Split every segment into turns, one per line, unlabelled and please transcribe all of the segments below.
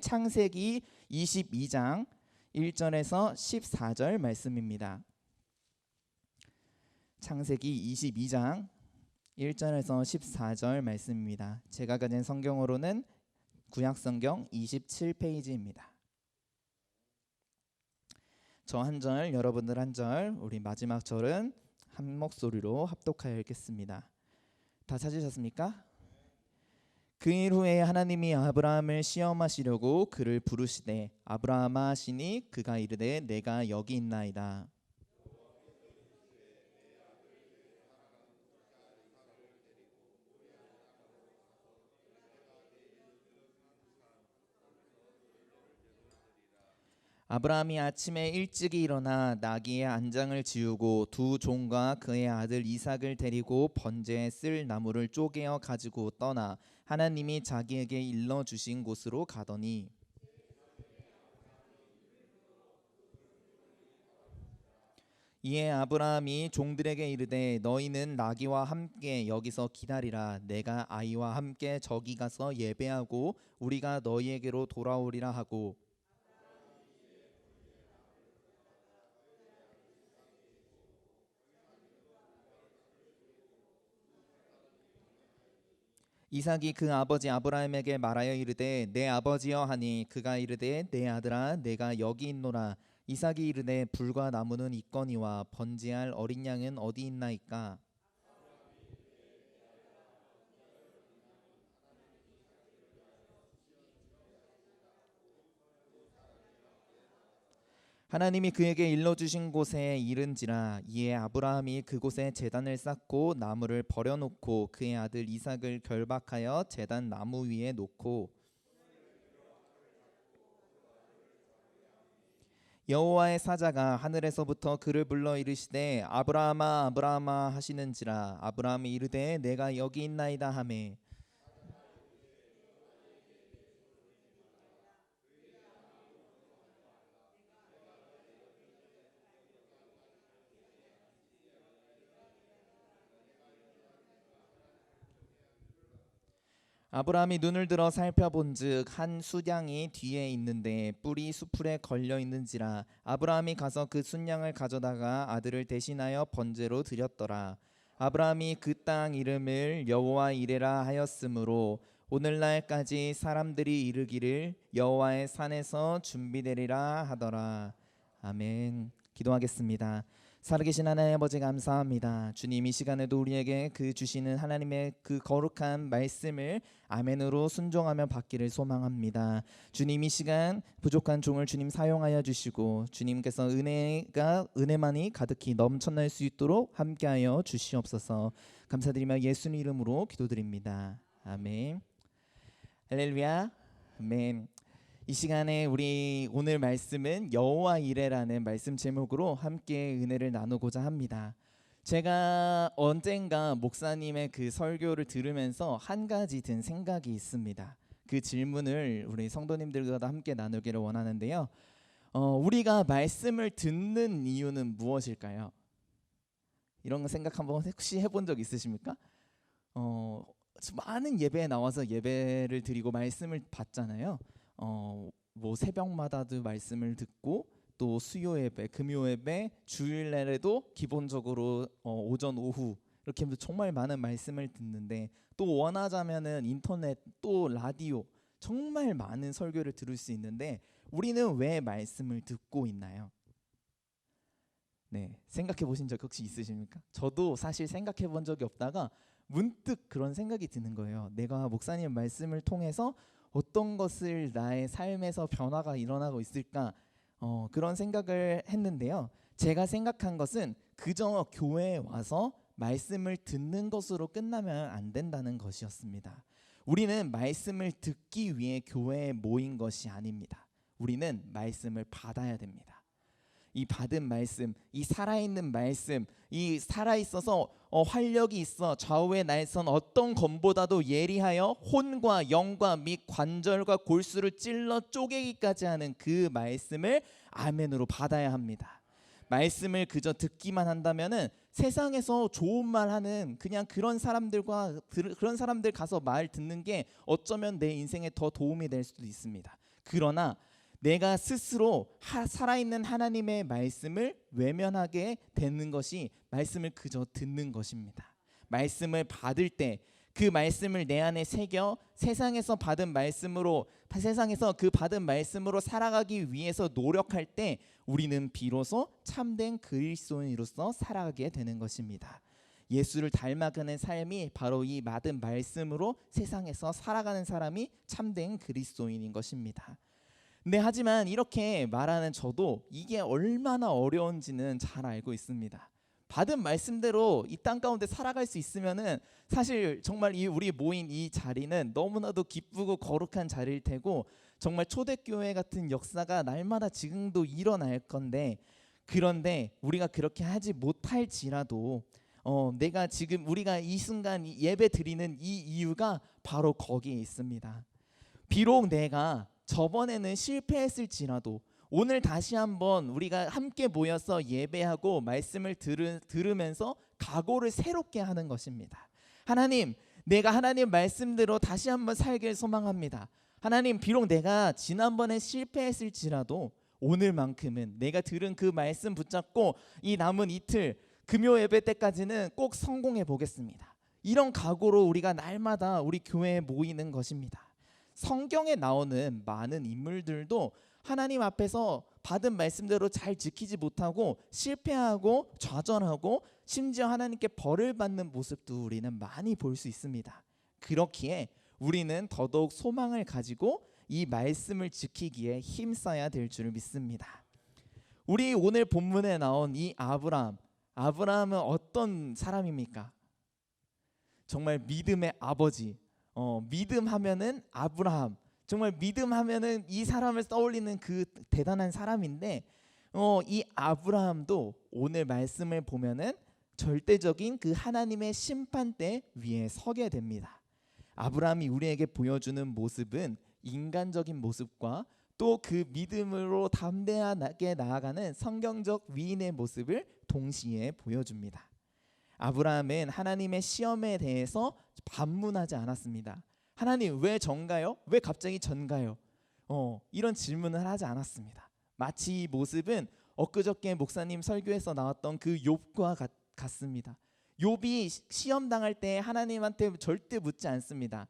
창세기 22장 1절에서 14절 말씀입니다. 창세기 22장 1절에서 14절 말씀입니다. 제가 가진 성경으로는 구약성경 27페이지입니다. 저 한 절, 여러분들 한 절, 우리 마지막 절은 한 목소리로 합독하여 읽겠습니다. 다 찾으셨습니까? 그 일 후에 하나님이 아브라함을 시험하시려고 그를 부르시되 아브라함아 하시니 그가 이르되 내가 여기 있나이다. 아브라함이 아침에 일찍이 일어나 나귀의 안장을 지우고 두 종과 그의 아들 이삭을 데리고 번제에 쓸 나무를 쪼개어 가지고 떠나 하나님이 자기에게 일러주신 곳으로 가더니 이에 아브라함이 종들에게 이르되 너희는 나귀와 함께 여기서 기다리라. 내가 아이와 함께 저기 가서 예배하고 우리가 너희에게로 돌아오리라 하고 이삭이 그 아버지 아브라함에게 말하여 이르되 내 아버지여 하니 그가 이르되 내 아들아 내가 여기 있노라. 이삭이 이르되 불과 나무는 있거니와 번제할 어린 양은 어디 있나이까. 하나님이 그에게 일러주신 곳에 이른지라. 이에 아브라함이 그곳에 제단을 쌓고 나무를 버려놓고 그의 아들 이삭을 결박하여 제단 나무 위에 놓고 여호와의 사자가 하늘에서부터 그를 불러 이르시되 아브라함아 아브라함아 하시는지라. 아브라함이 이르되 내가 여기 있나이다 하매 아브라함이 눈을 들어 살펴본즉 한 순양이 뒤에 있는데 뿔이 수풀에 걸려 있는지라. 아브라함이 가서 그 순양을 가져다가 아들을 대신하여 번제로 드렸더라. 아브라함이 그 땅 이름을 여호와 이레라 하였으므로 오늘날까지 사람들이 이르기를 여호와의 산에서 준비되리라 하더라. 아멘. 기도하겠습니다. 살아계신 하나님 아버지 감사합니다. 주님 이 시간에도 우리에게 그 주시는 하나님의 그 거룩한 말씀을 아멘으로 순종하며 받기를 소망합니다. 주님 이 시간 부족한 종을 주님 사용하여 주시고 주님께서 은혜만이 가득히 넘쳐날 수 있도록 함께하여 주시옵소서. 감사드리며 예수님 이름으로 기도드립니다. 아멘. 할렐루야. 아멘. 이 시간에 우리 오늘 말씀은 여호와 이레라는 말씀 제목으로 함께 은혜를 나누고자 합니다. 제가 언젠가 목사님의 그 설교를 들으면서 한 가지 든 생각이 있습니다. 그 질문을 우리 성도님들과 함께 나누기를 원하는데요. 우리가 말씀을 듣는 이유는 무엇일까요? 이런 거 생각 한번 혹시 해본 적 있으십니까? 많은 예배에 나와서 예배를 드리고 말씀을 받잖아요. 뭐 새벽마다도 말씀을 듣고 또 수요 예배, 금요 예배, 주일날에도 기본적으로 오전, 오후 이렇게 정말 많은 말씀을 듣는데 또 원하자면은 인터넷 또 라디오 정말 많은 설교를 들을 수 있는데 우리는 왜 말씀을 듣고 있나요? 네, 생각해 보신 적 혹시 있으십니까? 저도 사실 생각해 본 적이 없다가 문득 그런 생각이 드는 거예요. 내가 목사님 말씀을 통해서 어떤 것을 나의 삶에서 변화가 일어나고 있을까? 그런 생각을 했는데요. 제가 생각한 것은 그저 교회에 와서 말씀을 듣는 것으로 끝나면 안 된다는 것이었습니다. 우리는 말씀을 듣기 위해 교회에 모인 것이 아닙니다. 우리는 말씀을 받아야 됩니다. 이 받은 말씀, 이 살아있는 말씀, 이 살아있어서 활력이 있어 좌우의 날선 어떤 검보다도 예리하여 혼과 영과 및 관절과 골수를 찔러 쪼개기까지 하는 그 말씀을 아멘으로 받아야 합니다. 말씀을 그저 듣기만 한다면은 세상에서 좋은 말 하는 그냥 그런 사람들 가서 말 듣는 게 어쩌면 내 인생에 더 도움이 될 수도 있습니다. 그러나 내가 스스로 살아있는 하나님의 말씀을 외면하게 되는 것이 말씀을 그저 듣는 것입니다. 말씀을 받을 때 그 말씀을 내 안에 새겨 세상에서 그 받은 말씀으로 살아가기 위해서 노력할 때 우리는 비로소 참된 그리스도인으로서 살아가게 되는 것입니다. 예수를 닮아가는 삶이 바로 이 받은 말씀으로 세상에서 살아가는 사람이 참된 그리스도인인 것입니다. 네, 하지만 이렇게 말하는 저도 이게 얼마나 어려운지는 잘 알고 있습니다. 받은 말씀대로 이 땅 가운데 살아갈 수 있으면은 사실 정말 우리 모인 이 자리는 너무나도 기쁘고 거룩한 자리일 테고 정말 초대교회 같은 역사가 날마다 지금도 일어날 건데, 그런데 우리가 그렇게 하지 못할지라도 내가 지금 우리가 이 순간 예배 드리는 이 이유가 바로 거기에 있습니다. 비록 내가 저번에는 실패했을지라도 오늘 다시 한번 우리가 함께 모여서 예배하고 말씀을 들으면서 각오를 새롭게 하는 것입니다. 하나님, 내가 하나님 말씀대로 다시 한번 살길 소망합니다. 하나님, 비록 내가 지난번에 실패했을지라도 오늘만큼은 내가 들은 그 말씀 붙잡고 이 남은 이틀 금요 예배 때까지는 꼭 성공해 보겠습니다. 이런 각오로 우리가 날마다 우리 교회에 모이는 것입니다. 성경에 나오는 많은 인물들도 하나님 앞에서 받은 말씀대로 잘 지키지 못하고 실패하고 좌절하고 심지어 하나님께 벌을 받는 모습도 우리는 많이 볼 수 있습니다. 그렇기에 우리는 더더욱 소망을 가지고 이 말씀을 지키기에 힘써야 될 줄 믿습니다. 우리 오늘 본문에 나온 이 아브라함은 어떤 사람입니까? 정말 믿음의 아버지. 믿음 하면은 아브라함. 정말 믿음 하면은 이 사람을 떠올리는 그 대단한 사람인데, 이 아브라함도 오늘 말씀을 보면은 절대적인 그 하나님의 심판대 위에 서게 됩니다. 아브라함이 우리에게 보여주는 모습은 인간적인 모습과 또 그 믿음으로 담대하게 나아가는 성경적 위인의 모습을 동시에 보여줍니다. 아브라함은 하나님의 시험에 대해서 반문하지 않았습니다. 하나님, 왜 전가요? 왜 갑자기 전가요? 이런 질문을 하지 않았습니다. 마치 이 모습은 엊그저께 목사님 설교에서 나왔던 그 욥과 같습니다. 욥이 시험 당할 때 하나님한테 절대 묻지 않습니다.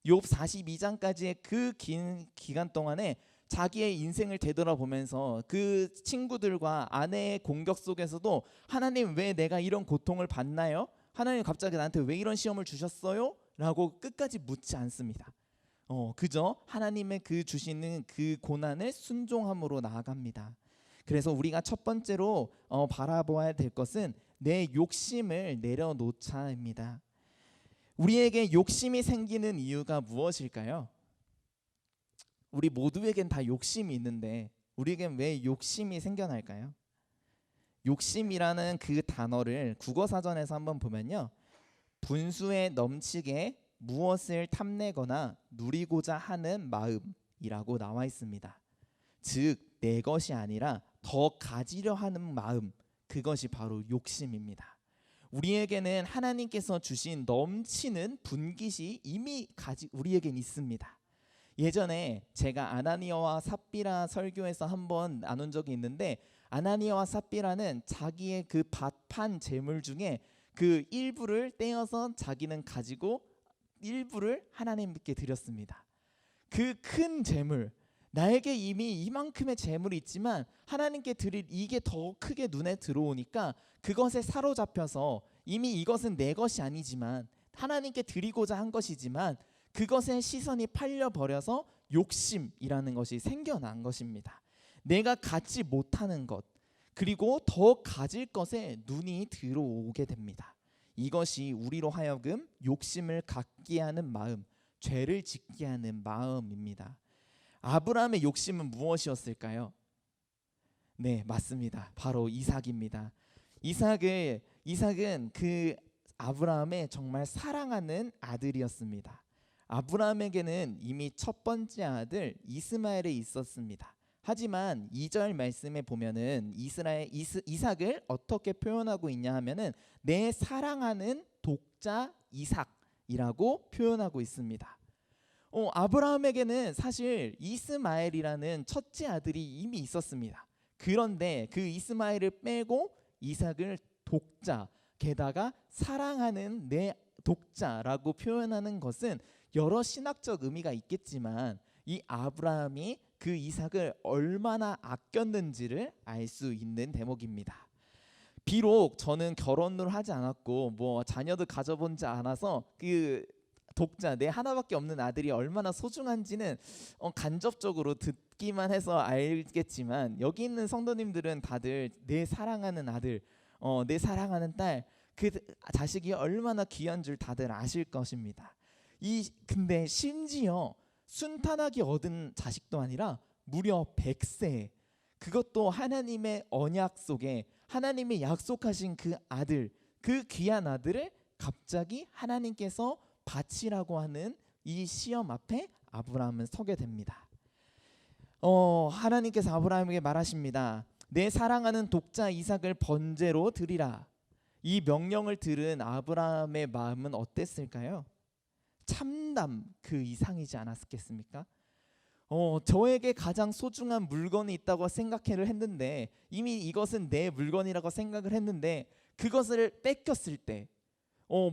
욥 42장까지의 그 긴 기간 동안에 자기의 인생을 되돌아보면서 그 친구들과 아내의 공격 속에서도 하나님, 왜 내가 이런 고통을 받나요? 하나님, 갑자기 나한테 왜 이런 시험을 주셨어요? 라고 끝까지 묻지 않습니다. 그저 하나님의 그 주시는 그 고난을 순종함으로 나아갑니다. 그래서 우리가 첫 번째로 바라보아야 될 것은 내 욕심을 내려놓자입니다. 우리에게 욕심이 생기는 이유가 무엇일까요? 우리 모두에겐 다 욕심이 있는데 우리에겐 왜 욕심이 생겨날까요? 욕심이라는 그 단어를 국어사전에서 한번 보면요, 분수에 넘치게 무엇을 탐내거나 누리고자 하는 마음이라고 나와 있습니다. 즉, 내 것이 아니라 더 가지려 하는 마음, 그것이 바로 욕심입니다. 우리에게는 하나님께서 주신 넘치는 분깃이 이미 우리에겐 있습니다. 예전에 제가 아나니아와 삽비라 설교에서 한번 나눈 적이 있는데, 아나니아와 삽비라는 자기의 그 밭판 재물 중에 그 일부를 떼어서 자기는 가지고 일부를 하나님께 드렸습니다. 그 큰 재물, 나에게 이미 이만큼의 재물이 있지만 하나님께 드릴 이게 더 크게 눈에 들어오니까 그것에 사로잡혀서 이미 이것은 내 것이 아니지만 하나님께 드리고자 한 것이지만 그것에 시선이 팔려버려서 욕심이라는 것이 생겨난 것입니다. 내가 갖지 못하는 것, 그리고 더 가질 것에 눈이 들어오게 됩니다. 이것이 우리로 하여금 욕심을 갖게 하는 마음, 죄를 짓게 하는 마음입니다. 아브라함의 욕심은 무엇이었을까요? 네, 맞습니다. 바로 이삭입니다. 이삭은 그 아브라함의 정말 사랑하는 아들이었습니다. 아브라함에게는 이미 첫 번째 아들 이스마엘이 있었습니다. 하지만 2절 말씀에 보면은 이삭을 어떻게 표현하고 있냐 하면은 내 사랑하는 독자 이삭이라고 표현하고 있습니다. 아브라함에게는 사실 이스마엘이라는 첫째 아들이 이미 있었습니다. 그런데 그 이스마엘을 빼고 이삭을 독자, 게다가 사랑하는 내 독자라고 표현하는 것은 여러 신학적 의미가 있겠지만 이 아브라함이 그 이삭을 얼마나 아꼈는지를 알 수 있는 대목입니다. 비록 저는 결혼을 하지 않았고 뭐 자녀도 가져본지 않아서 그 독자 내 하나밖에 없는 아들이 얼마나 소중한지는 간접적으로 듣기만 해서 알겠지만 여기 있는 성도님들은 다들 내 사랑하는 아들, 내 사랑하는 딸, 그 자식이 얼마나 귀한 줄 다들 아실 것입니다. 근데 심지어 순탄하게 얻은 자식도 아니라 무려 100세, 그것도 하나님의 언약 속에 하나님이 약속하신 그 아들, 그 귀한 아들을 갑자기 하나님께서 바치라고 하는 이 시험 앞에 아브라함은 서게 됩니다. 하나님께서 아브라함에게 말하십니다. 내 사랑하는 독자 이삭을 번제로 드리라. 이 명령을 들은 아브라함의 마음은 어땠을까요? 참담 그 이상이지 않았겠습니까? 저에게 가장 소중한 물건이 있다고 생각을 했는데 이미 이것은 내 물건이라고 생각을 했는데 그것을 뺏겼을 때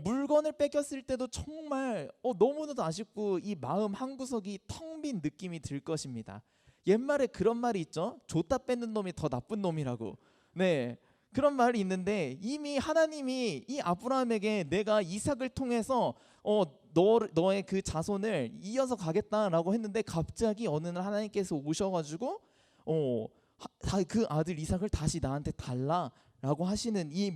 물건을 뺏겼을 때도 정말 너무나도 아쉽고 이 마음 한구석이 텅 빈 느낌이 들 것입니다. 옛말에 그런 말이 있죠. 줬다 뺏는 놈이 더 나쁜 놈이라고. 네, 그런 말이 있는데 이미 하나님이 이 아브라함에게 내가 이삭을 통해서 너의 그 자손을 이어서 가겠다라고 했는데 갑자기 어느 날 하나님께서 오셔가지고 그 아들 이삭을 다시 나한테 달라라고 하시는 이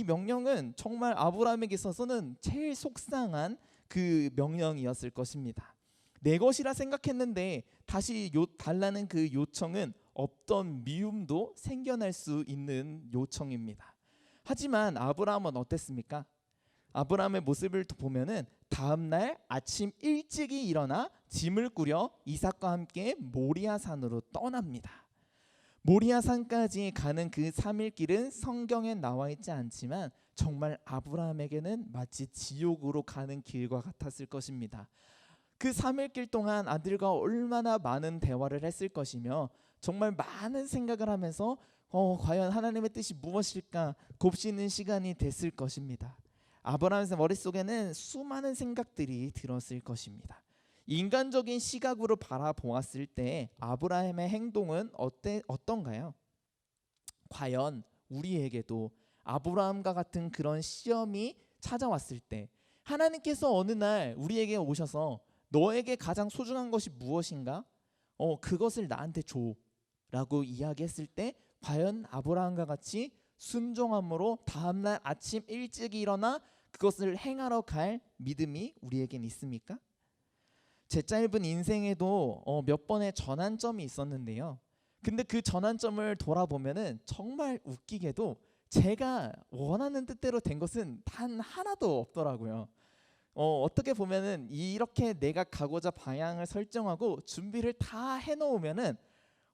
명령은 정말 아브라함에게 있어서는 제일 속상한 그 명령이었을 것입니다. 내 것이라 생각했는데 다시 달라는 그 요청은 없던 미움도 생겨날 수 있는 요청입니다. 하지만 아브라함은 어땠습니까? 아브라함의 모습을 보면은 다음날 아침 일찍이 일어나 짐을 꾸려 이삭과 함께 모리아 산으로 떠납니다. 모리아 산까지 가는 그 3일 길은 성경에 나와 있지 않지만 정말 아브라함에게는 마치 지옥으로 가는 길과 같았을 것입니다. 그 3일 길 동안 아들과 얼마나 많은 대화를 했을 것이며 정말 많은 생각을 하면서 과연 하나님의 뜻이 무엇일까 곱씹는 시간이 됐을 것입니다. 아브라함의 머릿속에는 수많은 생각들이 들었을 것입니다. 인간적인 시각으로 바라보았을 때 아브라함의 행동은 어떤가요? 과연 우리에게도 아브라함과 같은 그런 시험이 찾아왔을 때 하나님께서 어느 날 우리에게 오셔서 너에게 가장 소중한 것이 무엇인가? 그것을 나한테 줘 라고 이야기했을 때 과연 아브라함과 같이 순종함으로 다음날 아침 일찍 일어나 그것을 행하러 갈 믿음이 우리에겐 있습니까? 제 짧은 인생에도 몇 번의 전환점이 있었는데요. 근데 그 전환점을 돌아보면은 정말 웃기게도 제가 원하는 뜻대로 된 것은 단 하나도 없더라고요. 어떻게 보면은 이렇게 내가 가고자 방향을 설정하고 준비를 다 해놓으면은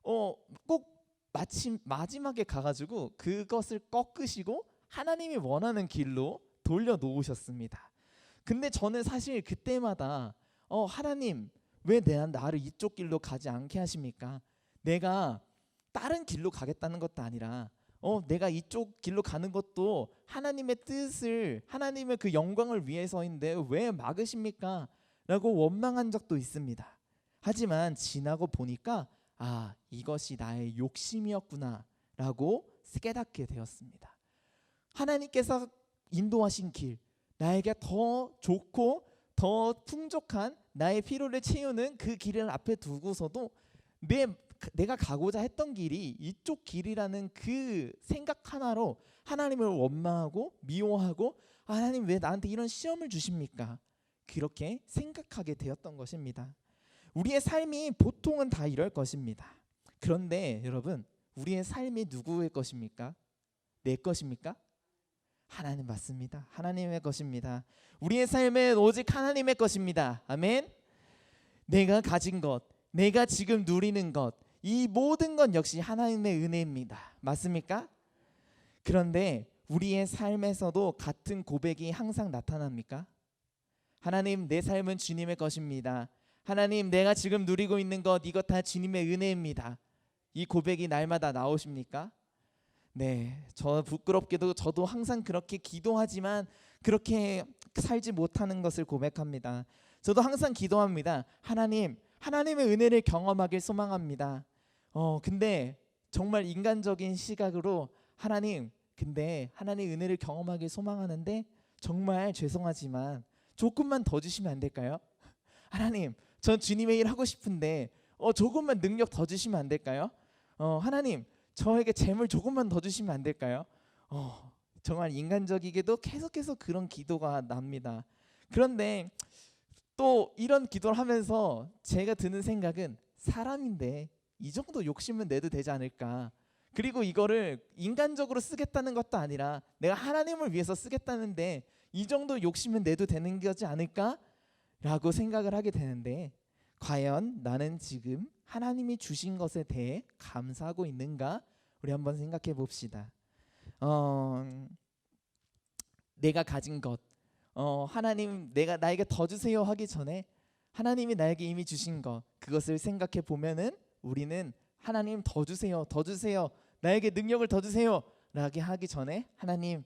꼭 마침 마지막에 가가지고 그것을 꺾으시고 하나님이 원하는 길로 돌려놓으셨습니다. 근데 저는 사실 그때마다 하나님 왜 나를 이쪽 길로 가지 않게 하십니까? 내가 다른 길로 가겠다는 것도 아니라 내가 이쪽 길로 가는 것도 하나님의 뜻을 하나님의 그 영광을 위해서인데 왜 막으십니까? 라고 원망한 적도 있습니다. 하지만 지나고 보니까 이것이 나의 욕심이었구나 라고 깨닫게 되었습니다. 하나님께서 인도하신 길, 나에게 더 좋고 더 풍족한 나의 필요를 채우는 그 길을 앞에 두고서도 내가 가고자 했던 길이 이쪽 길이라는 그 생각 하나로 하나님을 원망하고 미워하고 하나님 왜 나한테 이런 시험을 주십니까? 그렇게 생각하게 되었던 것입니다. 우리의 삶이 보통은 다 이럴 것입니다. 그런데 여러분, 우리의 삶이 누구의 것입니까? 내 것입니까? 하나님 맞습니다. 하나님의 것입니다. 우리의 삶은 오직 하나님의 것입니다. 아멘. 내가 가진 것, 내가 지금 누리는 것, 이 모든 것 역시 하나님의 은혜입니다. 맞습니까? 그런데 우리의 삶에서도 같은 고백이 항상 나타납니까? 하나님, 내 삶은 주님의 것입니다. 하나님, 내가 지금 누리고 있는 것 이것 다 주님의 은혜입니다. 이 고백이 날마다 나오십니까? 네, 저 부끄럽게도 저도 항상 그렇게 기도하지만 그렇게 살지 못하는 것을 고백합니다. 저도 항상 기도합니다. 하나님, 하나님의 은혜를 경험하길 소망합니다. 근데 정말 인간적인 시각으로 하나님, 근데 하나님의 은혜를 경험하길 소망하는데 정말 죄송하지만 조금만 더 주시면 안 될까요? 하나님, 전 주님의 일 하고 싶은데 조금만 능력 더 주시면 안 될까요? 하나님, 저에게 재물 조금만 더 주시면 안 될까요? 정말 인간적이게도 계속해서 그런 기도가 납니다. 그런데 또 이런 기도를 하면서 제가 드는 생각은 사람인데 이 정도 욕심은 내도 되지 않을까. 그리고 이거를 인간적으로 쓰겠다는 것도 아니라 내가 하나님을 위해서 쓰겠다는데 이 정도 욕심은 내도 되는 거지 않을까? 라고 생각을 하게 되는데 과연 나는 지금 하나님이 주신 것에 대해 감사하고 있는가? 우리 한번 생각해 봅시다. 내가 가진 것, 하나님 내가 나에게 더 주세요 하기 전에 하나님이 나에게 이미 주신 것 그것을 생각해 보면은 우리는 하나님 더 주세요, 더 주세요, 나에게 능력을 더 주세요 라고 하기 전에 하나님의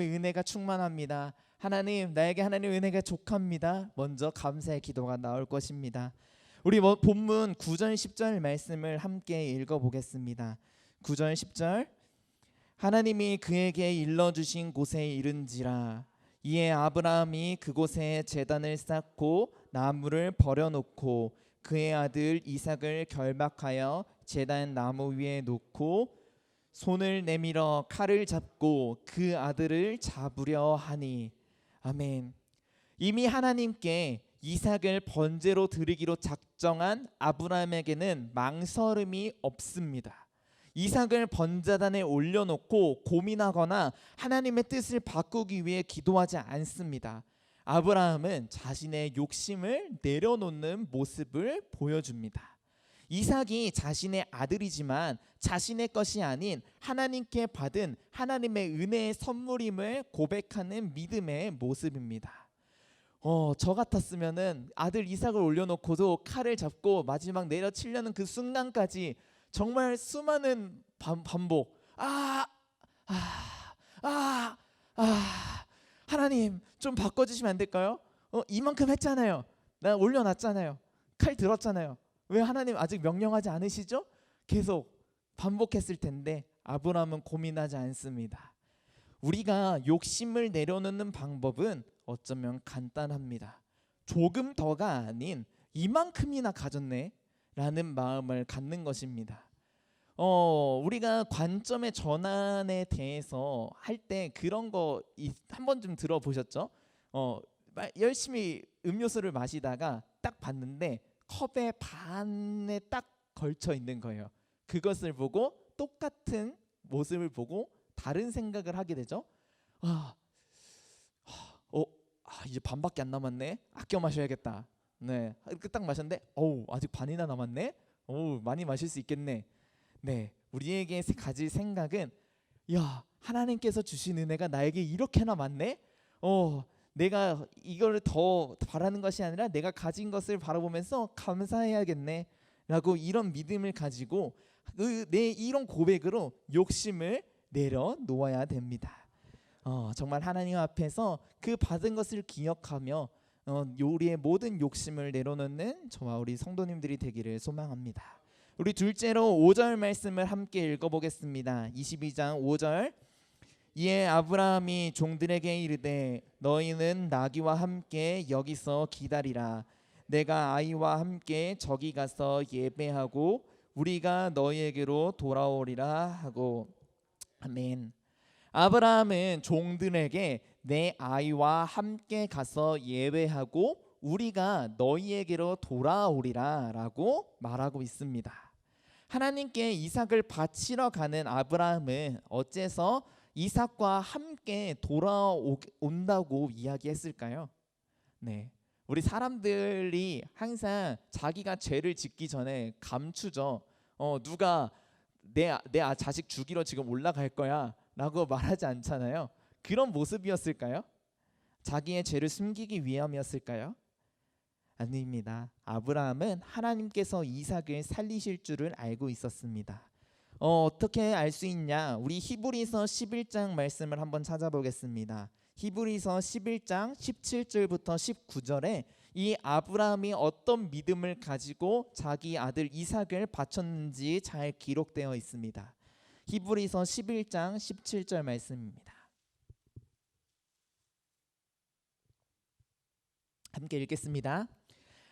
은혜가 충만합니다. 하나님, 나에게 하나님의 은혜가 족합니다. 먼저 감사의 기도가 나올 것입니다. 우리 본문 9절 10절 말씀을 함께 읽어보겠습니다. 9절 10절 하나님이 그에게 일러주신 곳에 이른지라 이에 아브라함이 그곳에 제단을 쌓고 나무를 버려놓고 그의 아들 이삭을 결박하여 제단 나무 위에 놓고 손을 내밀어 칼을 잡고 그 아들을 잡으려 하니. 아멘. 이미 하나님께 이삭을 번제로 드리기로 작정한 아브라함에게는 망설임이 없습니다. 이삭을 번제단에 올려놓고 고민하거나 하나님의 뜻을 바꾸기 위해 기도하지 않습니다. 아브라함은 자신의 욕심을 내려놓는 모습을 보여줍니다. 이삭이 자신의 아들이지만 자신의 것이 아닌 하나님께 받은 하나님의 은혜의 선물임을 고백하는 믿음의 모습입니다. 저 같았으면은 아들 이삭을 올려놓고도 칼을 잡고 마지막 내려치려는 그 순간까지 정말 수많은 반복. 하나님 좀 바꿔주시면 안 될까요? 이만큼 했잖아요. 나 올려놨잖아요. 칼 들었잖아요. 왜 하나님 아직 명령하지 않으시죠? 계속 반복했을 텐데 아브라함은 고민하지 않습니다. 우리가 욕심을 내려놓는 방법은 어쩌면 간단합니다. 조금 더가 아닌 이만큼이나 가졌네 라는 마음을 갖는 것입니다. 우리가 관점의 전환에 대해서 할 때 그런 거 한 번쯤 들어보셨죠? 열심히 음료수를 마시다가 딱 봤는데 컵의 반에 딱 걸쳐 있는 거예요. 그것을 보고 똑같은 모습을 보고 다른 생각을 하게 되죠. 이제 반밖에 안 남았네. 아껴 마셔야겠다. 네, 이렇게 딱 마셨는데 아직 반이나 남았네. 많이 마실 수 있겠네. 네, 우리에게 가질 생각은 하나님께서 주신 은혜가 나에게 이렇게나 많네. 내가 이걸 더 바라는 것이 아니라 내가 가진 것을 바라보면서 감사해야겠네 라고 이런 믿음을 가지고 내 이런 고백으로 욕심을 내려놓아야 됩니다. 정말 하나님 앞에서 그 받은 것을 기억하며 우리의 모든 욕심을 내려놓는 저와 우리 성도님들이 되기를 소망합니다. 우리 둘째로 5절 말씀을 함께 읽어보겠습니다. 22장 5절 이에 아브라함이 종들에게 이르되 너희는 나귀와 함께 여기서 기다리라. 내가 아이와 함께 저기 가서 예배하고 우리가 너희에게로 돌아오리라 하고. 아멘. 아브라함은 종들에게 내 아이와 함께 가서 예배하고 우리가 너희에게로 돌아오리라 라고 말하고 있습니다. 하나님께 이삭을 바치러 가는 아브라함은 어째서 이삭과 함께 돌아온다고 이야기했을까요? 네, 우리 사람들이 항상 자기가 죄를 짓기 전에 감추죠. 누가 내 자식 죽이러 지금 올라갈 거야 라고 말하지 않잖아요. 그런 모습이었을까요? 자기의 죄를 숨기기 위함이었을까요? 아닙니다. 아브라함은 하나님께서 이삭을 살리실 줄을 알고 있었습니다. 어떻게 알 수 있냐? 우리 히브리서 11장 말씀을 한번 찾아보겠습니다. 히브리서 11장 17절부터 19절에 이 아브라함이 어떤 믿음을 가지고 자기 아들 이삭을 바쳤는지 잘 기록되어 있습니다. 히브리서 11장 17절 말씀입니다. 함께 읽겠습니다.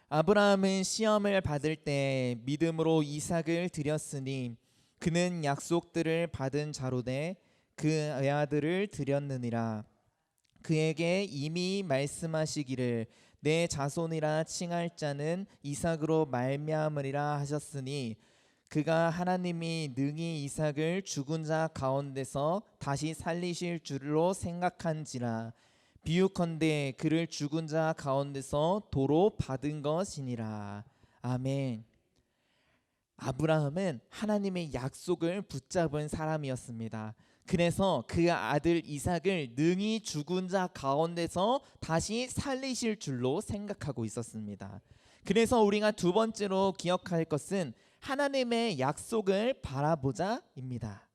아브라함은 시험을 받을 때 믿음으로 이삭을 드렸으니 그는 약속들을 받은 자로되 그 외아들을 드렸느니라. 그에게 이미 말씀하시기를 내 자손이라 칭할 자는 이삭으로 말미암으리라 하셨으니 그가 하나님이 능히 이삭을 죽은 자 가운데서 다시 살리실 줄로 생각한지라. 비유컨대 그를 죽은 자 가운데서 도로 받은 것이니라. 아멘. 아브라함은 하나님의 약속을 붙잡은 사람이었습니다. 그래서 그 아들 이삭을 능히 죽은 자 가운데서 다시 살리실 줄로 생각하고 있었습니다. 그래서 우리가 두 번째로 기억할 것은 하나님의 약속을 바라보자입니다.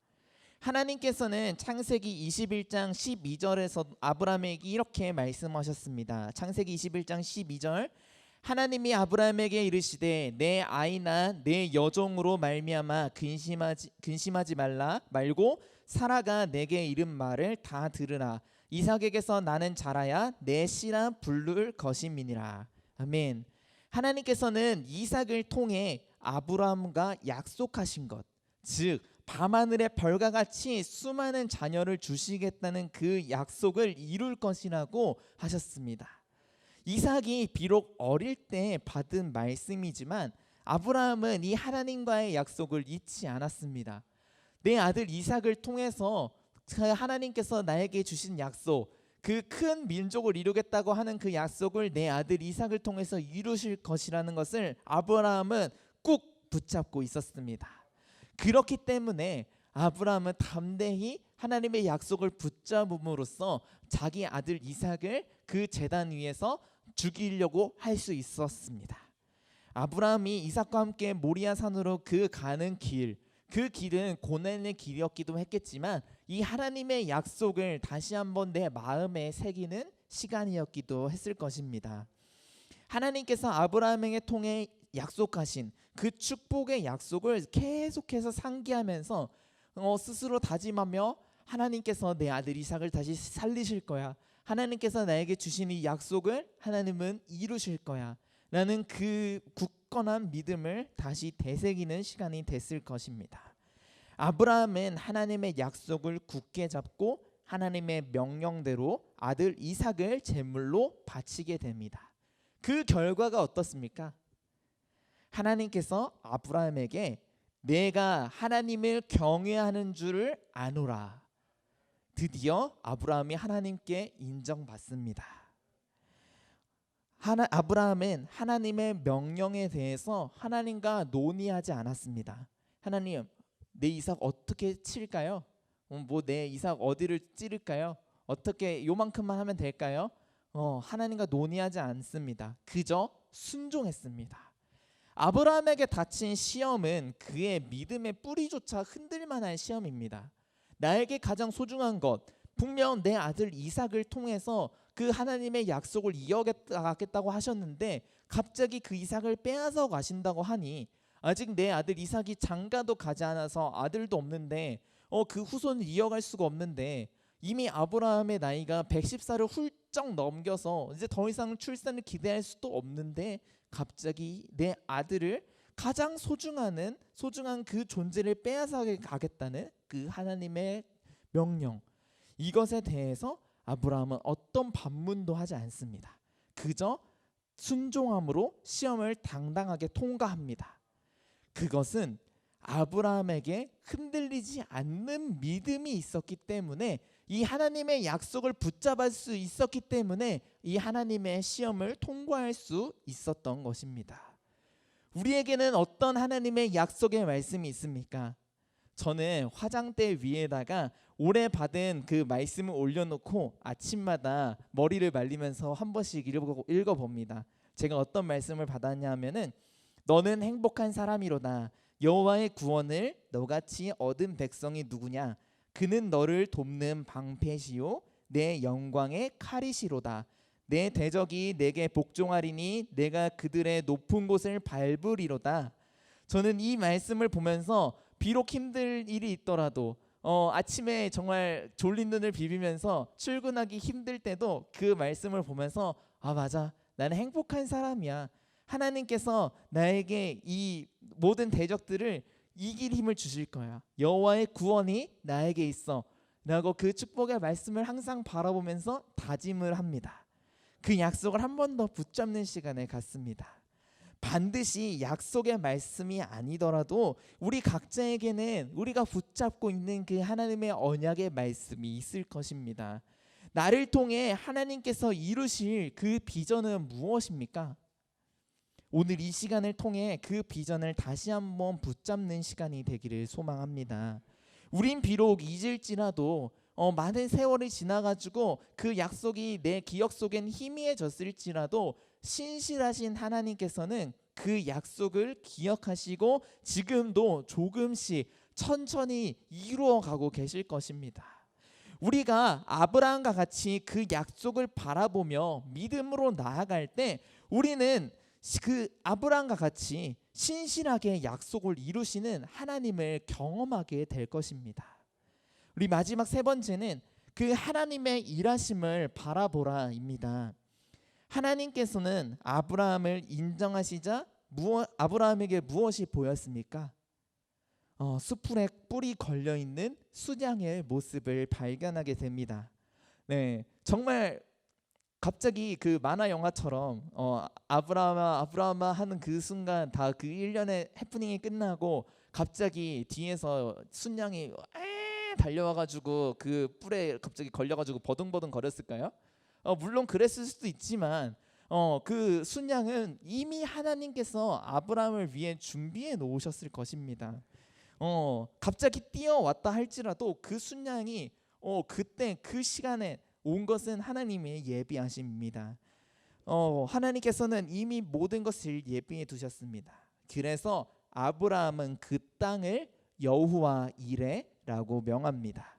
하나님께서는 창세기 21장 12절에서 아브라함에게 이렇게 말씀하셨습니다. 창세기 21장 12절 하나님이 아브라함에게 이르시되 내 아이나 내 여종으로 말미암아 근심하지 말고 사라가 내게 이른 말을 다 들으라. 이삭에게서 나는 자라야 내 씨라 부를 것임이니라. 아멘. 하나님께서는 이삭을 통해 아브라함과 약속하신 것, 즉 밤하늘의 별과 같이 수많은 자녀를 주시겠다는 그 약속을 이룰 것이라고 하셨습니다. 이삭이 비록 어릴 때 받은 말씀이지만 아브라함은 이 하나님과의 약속을 잊지 않았습니다. 내 아들 이삭을 통해서 하나님께서 나에게 주신 약속, 그 큰 민족을 이루겠다고 하는 그 약속을 내 아들 이삭을 통해서 이루실 것이라는 것을 아브라함은 꾹 붙잡고 있었습니다. 그렇기 때문에 아브라함은 담대히 하나님의 약속을 붙잡음으로써 자기 아들 이삭을 그 제단 위에서 죽이려고 할 수 있었습니다. 아브라함이 이삭과 함께 모리아 산으로 가는 길, 그 길은 고난의 길이었기도 했겠지만 이 하나님의 약속을 다시 한번 내 마음에 새기는 시간이었기도 했을 것입니다. 하나님께서 아브라함에게 통해 약속하신 그 축복의 약속을 계속해서 상기하면서 스스로 다짐하며 하나님께서 내 아들 이삭을 다시 살리실 거야. 하나님께서 나에게 주신 이 약속을 하나님은 이루실 거야. 라는 그 굳건한 믿음을 다시 되새기는 시간이 됐을 것입니다. 아브라함은 하나님의 약속을 굳게 잡고 하나님의 명령대로 아들 이삭을 제물로 바치게 됩니다. 그 결과가 어떻습니까? 하나님께서 아브라함에게 내가 하나님을 경외하는 줄을 아노라. 드디어 아브라함이 하나님께 인정받습니다. 아브라함은 하나님의 명령에 대해서 하나님과 논의하지 않았습니다. 하나님, 내 이삭 어떻게 칠까요? 내 이삭 어디를 찌를까요? 어떻게 요만큼만 하면 될까요? 하나님과 논의하지 않습니다. 그저 순종했습니다. 아브라함에게 닥친 시험은 그의 믿음의 뿌리조차 흔들 만한 시험입니다. 나에게 가장 소중한 것, 분명 내 아들 이삭을 통해서 그 하나님의 약속을 이어가겠다고 하셨는데 갑자기 그 이삭을 빼앗아 가신다고 하니 아직 내 아들 이삭이 장가도 가지 않아서 아들도 없는데 그 후손을 이어갈 수가 없는데 이미 아브라함의 나이가 110살을 훌쩍 넘겨서 이제 더 이상 출산을 기대할 수도 없는데 갑자기 내 아들을 가장 소중한 그 존재를 빼앗아 가겠다는 그 하나님의 명령, 이것에 대해서 아브라함은 어떤 반문도 하지 않습니다. 그저 순종함으로 시험을 당당하게 통과합니다. 그것은 아브라함에게 흔들리지 않는 믿음이 있었기 때문에 이 하나님의 약속을 붙잡을 수 있었기 때문에 이 하나님의 시험을 통과할 수 있었던 것입니다. 우리에게는 어떤 하나님의 약속의 말씀이 있습니까? 저는 화장대 위에다가 올해 받은 그 말씀을 올려놓고 아침마다 머리를 말리면서 한 번씩 읽어봅니다. 제가 어떤 말씀을 받았냐면은 너는 행복한 사람이로다. 여호와의 구원을 너같이 얻은 백성이 누구냐? 그는 너를 돕는 방패시요 내 영광의 칼이시로다. 내 대적이 내게 복종하리니 내가 그들의 높은 곳을 밟으리로다. 저는 이 말씀을 보면서 비록 힘들 일이 있더라도 아침에 정말 졸린 눈을 비비면서 출근하기 힘들 때도 그 말씀을 보면서 아 맞아, 나는 행복한 사람이야. 하나님께서 나에게 이 모든 대적들을 이길 힘을 주실 거야. 여호와의 구원이 나에게 있어 라고 그 축복의 말씀을 항상 바라보면서 다짐을 합니다. 그 약속을 한 번 더 붙잡는 시간을 갖습니다. 반드시 약속의 말씀이 아니더라도 우리 각자에게는 우리가 붙잡고 있는 그 하나님의 언약의 말씀이 있을 것입니다. 나를 통해 하나님께서 이루실 그 비전은 무엇입니까? 오늘 이 시간을 통해 그 비전을 다시 한번 붙잡는 시간이 되기를 소망합니다. 우린 비록 잊을지라도 많은 세월이 지나가지고 그 약속이 내 기억 속엔 희미해졌을지라도 신실하신 하나님께서는 그 약속을 기억하시고 지금도 조금씩 천천히 이루어가고 계실 것입니다. 우리가 아브라함과 같이 그 약속을 바라보며 믿음으로 나아갈 때 우리는 그 아브라함과 같이 신실하게 약속을 이루시는 하나님을 경험하게 될 것입니다. 우리 마지막 세 번째는 그 하나님의 일하심을 바라보라입니다. 하나님께서는 아브라함을 인정하시자 아브라함에게 무엇이 보였습니까? 수풀에 뿔이 걸려있는 수장의 모습을 발견하게 됩니다. 네, 정말 갑자기 그 만화 영화처럼 아브라함아 하는 그 순간 다 그 일련의 해프닝이 끝나고 갑자기 뒤에서 순양이 달려와가지고 그 뿔에 갑자기 걸려가지고 버둥버둥 거렸을까요? 물론 그랬을 수도 있지만 그 순양은 이미 하나님께서 아브라함을 위해 준비해 놓으셨을 것입니다. 갑자기 뛰어왔다 할지라도 그 순양이 그때 그 시간에 온 것은 하나님의 예비하심입니다. 하나님께서는 이미 모든 것을 예비해 두셨습니다. 그래서 아브라함은 그 땅을 여호와 이레라고 명합니다.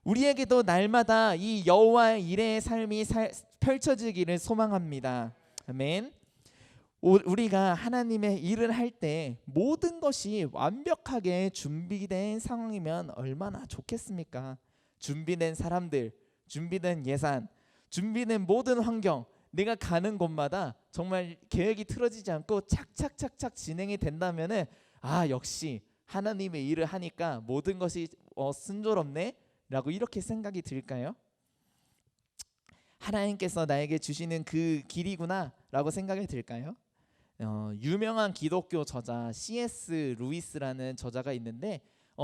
우리에게도 날마다 이 여호와 이레의 삶이 펼쳐지기를 소망합니다. 아멘. 우리가 하나님의 일을 할 때 모든 것이 완벽하게 준비된 상황이면 얼마나 좋겠습니까? 준비된 사람들, 준비된 예산, 준비된 모든 환경, 내가 가는 곳마다 정말 계획이 틀어지지 않고 착착착착 진행이 된다면은 역시 하나님의 일을 하니까 모든 것이 순조롭네 라고 이렇게 생각이 들까요? 하나님께서 나에게 주시는 그 길이구나 라고 생각이 들까요? 유명한 기독교 저자 C.S. 루이스라는 저자가 있는데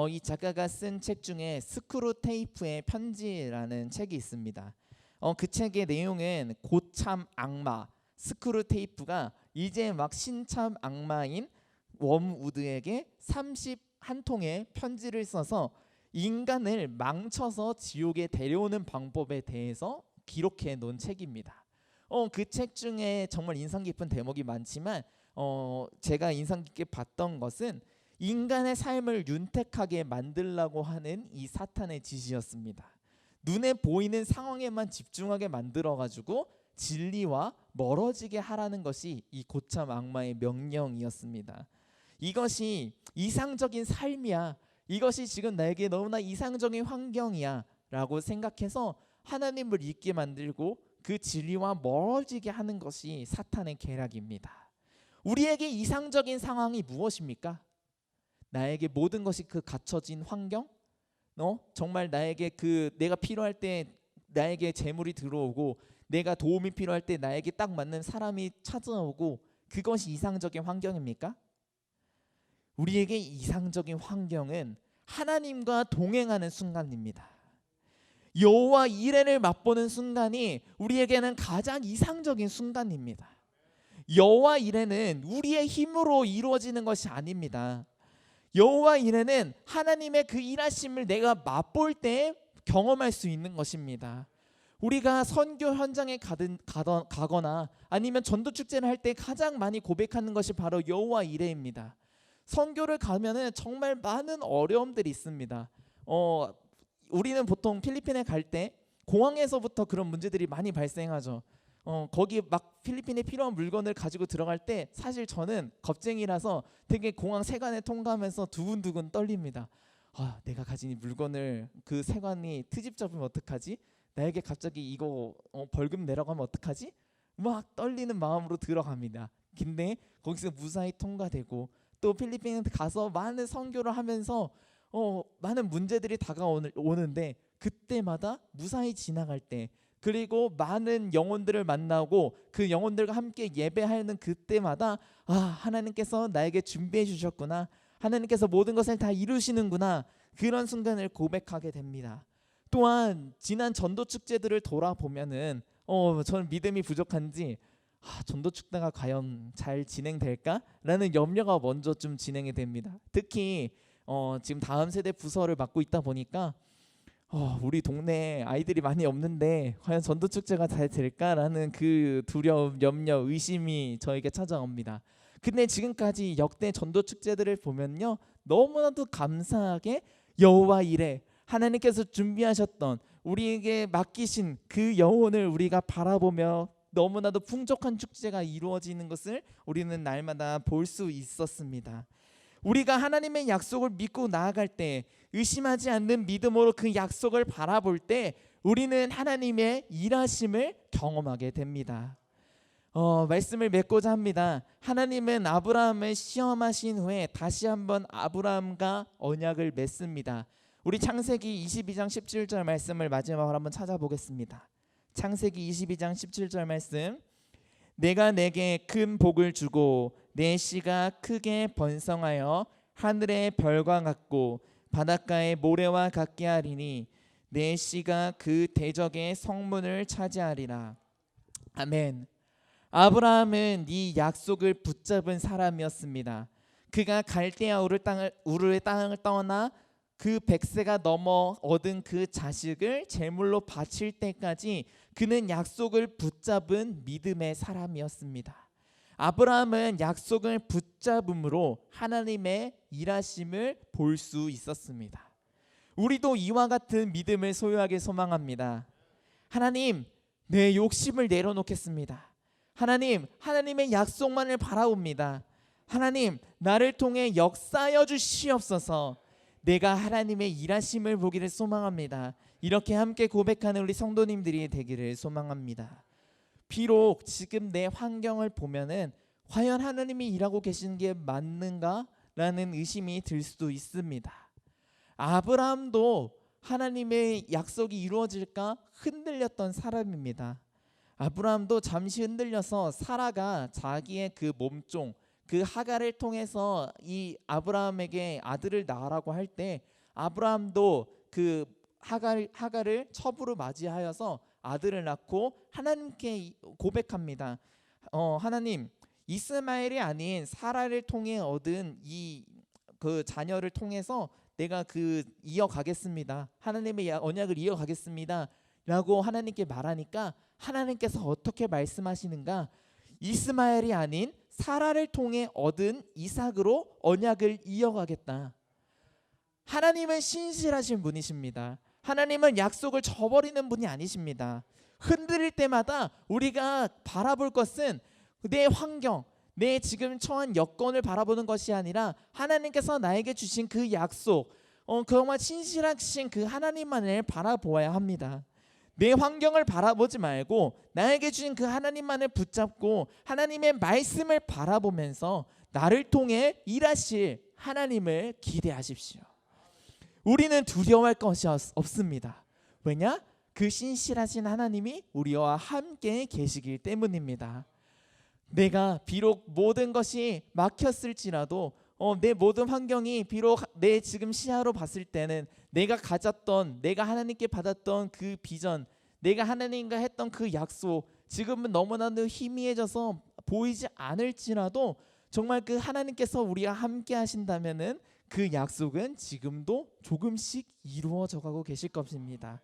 이 작가가 쓴 책 중에 스크루테이프의 편지라는 책이 있습니다. 그 책의 내용은 고참 악마 스크루테이프가 이제 막 신참 악마인 웜우드에게 31통의 편지를 써서 인간을 망쳐서 지옥에 데려오는 방법에 대해서 기록해 놓은 책입니다. 그 책 중에 정말 인상 깊은 대목이 많지만 제가 인상 깊게 봤던 것은 인간의 삶을 윤택하게 만들려고 하는 이 사탄의 짓이었습니다. 눈에 보이는 상황에만 집중하게 만들어가지고 진리와 멀어지게 하라는 것이 이 고참 악마의 명령이었습니다. 이것이 이상적인 삶이야, 이것이 지금 나에게 너무나 이상적인 환경이야 라고 생각해서 하나님을 잊게 만들고 그 진리와 멀어지게 하는 것이 사탄의 계략입니다. 우리에게 이상적인 상황이 무엇입니까? 나에게 모든 것이 그 갖춰진 환경? 정말 나에게 내가 필요할 때 나에게 재물이 들어오고 내가 도움이 필요할 때 나에게 딱 맞는 사람이 찾아오고 그것이 이상적인 환경입니까? 우리에게 이상적인 환경은 하나님과 동행하는 순간입니다. 여호와 이레를 맛보는 순간이 우리에게는 가장 이상적인 순간입니다. 여호와 이레는 우리의 힘으로 이루어지는 것이 아닙니다. 여호와 이레는 하나님의 그 일하심을 내가 맛볼 때 경험할 수 있는 것입니다. 우리가 선교 현장에 가거나 아니면 전도 축제를 할 때 가장 많이 고백하는 것이 바로 여호와 이레입니다. 선교를 가면은 정말 많은 어려움들이 있습니다. 우리는 보통 필리핀에 갈 때 공항에서부터 그런 문제들이 많이 발생하죠. 거기 막 필리핀에 필요한 물건을 가지고 들어갈 때 사실 저는 겁쟁이라서 되게 공항 세관에 통과하면서 두근두근 떨립니다. 내가 가진 이 물건을 그 세관이 트집 잡으면 어떡하지? 나에게 갑자기 이거 벌금 내라고 하면 어떡하지? 막 떨리는 마음으로 들어갑니다. 근데 거기서 무사히 통과되고 또 필리핀에 가서 많은 선교를 하면서 많은 문제들이 다가오는데 그때마다 무사히 지나갈 때, 그리고 많은 영혼들을 만나고 그 영혼들과 함께 예배하는 그때마다 하나님께서 나에게 준비해 주셨구나, 하나님께서 모든 것을 다 이루시는구나, 그런 순간을 고백하게 됩니다. 또한 지난 전도 축제들을 돌아보면은 저는 믿음이 부족한지 전도 축제가 과연 잘 진행될까라는 염려가 먼저 좀 진행이 됩니다. 특히 지금 다음 세대 부서를 맡고 있다 보니까 우리 동네에 아이들이 많이 없는데 과연 전도 축제가 잘 될까라는 그 두려움, 염려, 의심이 저에게 찾아옵니다. 근데 지금까지 역대 전도 축제들을 보면요, 너무나도 감사하게 여호와 이레, 하나님께서 준비하셨던 우리에게 맡기신 그 영혼을 우리가 바라보며 너무나도 풍족한 축제가 이루어지는 것을 우리는 날마다 볼 수 있었습니다. 우리가 하나님의 약속을 믿고 나아갈 때, 의심하지 않는 믿음으로 그 약속을 바라볼 때 우리는 하나님의 일하심을 경험하게 됩니다. 말씀을 맺고자 합니다. 하나님은 아브라함을 시험하신 후에 다시 한번 아브라함과 언약을 맺습니다. 우리 창세기 22장 17절 말씀을 마지막으로 한번 찾아보겠습니다. 창세기 22장 17절 말씀. 내가 내게 큰 복을 주고 내 씨가 크게 번성하여 하늘의 별과 같고 바닷가의 모래와 같게 하리니 내 씨가 그 대적의 성문을 차지하리라. 아멘. 아브라함은 이 약속을 붙잡은 사람이었습니다. 그가 갈대아 우르의 땅을 떠나 그 100세가 넘어 얻은 그 자식을 제물로 바칠 때까지 그는 약속을 붙잡은 믿음의 사람이었습니다. 아브라함은 약속을 붙잡음으로 하나님의 일하심을 볼 수 있었습니다. 우리도 이와 같은 믿음을 소유하길 소망합니다. 하나님, 내 욕심을 내려놓겠습니다. 하나님, 하나님의 약속만을 바라봅니다. 하나님, 나를 통해 역사하여 주시옵소서. 내가 하나님의 일하심을 보기를 소망합니다. 이렇게 함께 고백하는 우리 성도님들이 되기를 소망합니다. 비록 지금 내 환경을 보면은 과연 하나님이 일하고 계시는 게 맞는가? 라는 의심이 들 수도 있습니다. 아브라함도 하나님의 약속이 이루어질까 흔들렸던 사람입니다. 아브라함도 잠시 흔들려서 사라가 자기의 그 몸종, 그 하갈을 통해서 이 아브라함에게 아들을 낳으라고 할 때 아브라함도 그 하갈을 첩으로 맞이하여서 아들을 낳고 하나님께 고백합니다. 하나님, 이스마엘이 아닌 사라를 통해 얻은 이 그 자녀를 통해서 내가 이어가겠습니다. 하나님의 언약을 이어가겠습니다. 라고 하나님께 말하니까 하나님께서 어떻게 말씀하시는가? 이스마엘이 아닌 사라를 통해 얻은 이삭으로 언약을 이어가겠다. 하나님은 신실하신 분이십니다. 하나님은 약속을 저버리는 분이 아니십니다. 흔들릴 때마다 우리가 바라볼 것은 내 환경, 내 지금 처한 여건을 바라보는 것이 아니라 하나님께서 나에게 주신 그 약속, 정말 신실하신 그 하나님만을 바라보아야 합니다. 내 환경을 바라보지 말고 나에게 주신 그 하나님만을 붙잡고 하나님의 말씀을 바라보면서 나를 통해 일하실 하나님을 기대하십시오. 우리는 두려워할 것이 없습니다. 왜냐? 그 신실하신 하나님이 우리와 함께 계시기 때문입니다. 내가 비록 모든 것이 막혔을지라도 내 모든 환경이 비록 내 지금 시야로 봤을 때는 내가 가졌던, 내가 하나님께 받았던 그 비전, 내가 하나님과 했던 그 약속, 지금은 너무나도 희미해져서 보이지 않을지라도 정말 그 하나님께서 우리와 함께 하신다면은 그 약속은 지금도 조금씩 이루어져 가고 계실 것입니다.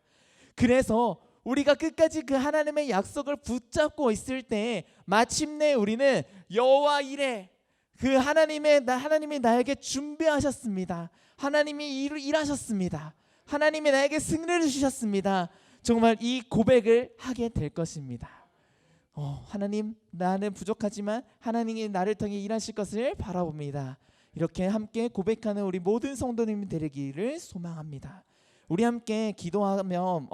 그래서 우리가 끝까지 그 하나님의 약속을 붙잡고 있을 때 마침내 우리는 여호와 이레, 그 하나님이 나에게 준비하셨습니다. 하나님이 일하셨습니다. 하나님이 나에게 승리를 주셨습니다. 정말 이 고백을 하게 될 것입니다. 하나님, 나는 부족하지만 하나님이 나를 통해 일하실 것을 바라봅니다. 이렇게 함께 고백하는 우리 모든 성도님이 되기를 소망합니다. 우리 함께 기도하며